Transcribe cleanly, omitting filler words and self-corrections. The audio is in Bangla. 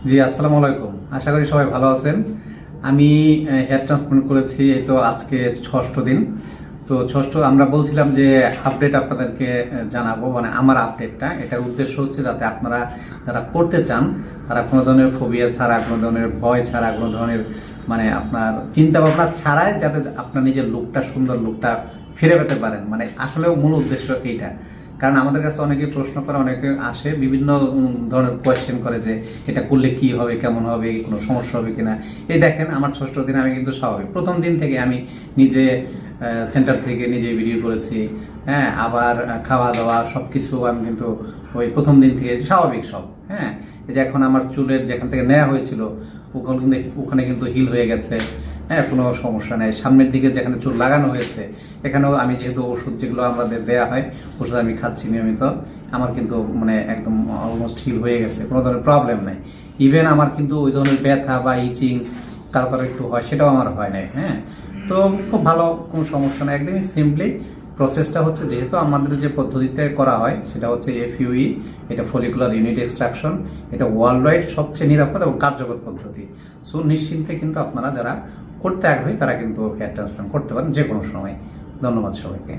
জি, আসসালামু আলাইকুম। আশা করি সবাই ভালো আছেন। আমি হেয়ার ট্রান্সপ্লান্ট করেছি, এই তো আজকে ষষ্ঠ দিন। তো ষষ্ঠ আমরা বলছিলাম যে আপডেট আপনাদেরকে জানাবো, মানে আমার আপডেটটা। এটার উদ্দেশ্য হচ্ছে যাতে আপনারা যারা করতে চান তারা কোনো ধরনের ফোবিয়া ছাড়া, কোনো ধরনের ভয় ছাড়া, কোনো ধরনের মানে আপনার চিন্তা ভাবনা ছাড়াই যাতে আপনার নিজের লুকটা, সুন্দর লুকটা ফিরে পেতে পারেন। মানে আসলেও মূল উদ্দেশ্য এইটা। কারণ আমাদের কাছে অনেকে প্রশ্ন করে, অনেকে আসে বিভিন্ন ধরনের কোয়েশ্চেন করে যে এটা করলে কি হবে, কেমন হবে, কোনো সমস্যা হবে কিনা। এই দেখেন আমার ষষ্ঠ দিন আমি কিন্তু স্বাভাবিক। প্রথম দিন থেকে আমি নিজে সেন্টার থেকে নিজে ভিডিও করেছি, হ্যাঁ, আবার খাওয়া দাওয়া সব কিছু আমি কিন্তু ওই প্রথম দিন থেকে স্বাভাবিক সব। হ্যাঁ, এই যে এখন আমার চুলের যেখান থেকে নেওয়া হয়েছিল ওখানে কিন্তু হিল হয়ে গেছে। হ্যাঁ, কোনো সমস্যা নেই। সামনের দিকে যেখানে চুল লাগানো হয়েছে এখানেও আমি যেহেতু ওষুধ যেগুলো আমাদের দেওয়া হয় ওষুধ আমি খাচ্ছি নিয়মিত, আমার কিন্তু মানে একদম অলমোস্ট হিল হয়ে গেছে, কোনো ধরনের প্রবলেম নাই। ইভেন আমার কিন্তু ওই ধরনের ব্যথা বা ইচিং কারো কারো একটু হয়, সেটাও আমার হয় নাই। হ্যাঁ, তো খুব ভালো, কোনো সমস্যা নেই। একদমই সিম্পলি প্রসেসটা হচ্ছে, যেহেতু আমাদের যে পদ্ধতিতে করা হয় সেটা হচ্ছে এফইউই, এটা ফলিকুলার ইউনিট এক্সট্রাকশন। এটা ওয়ার্ল্ড ওয়াইড সবচেয়ে নিরাপদ এবং কার্যকর পদ্ধতি। সো নিশ্চিন্তে কিন্তু আপনারা যারা করতে আগ্রহী তারা কিন্তু হেয়ার ট্রান্সপ্লান্ট করতে পারেন যে কোনো সময়। ধন্যবাদ সবাইকে।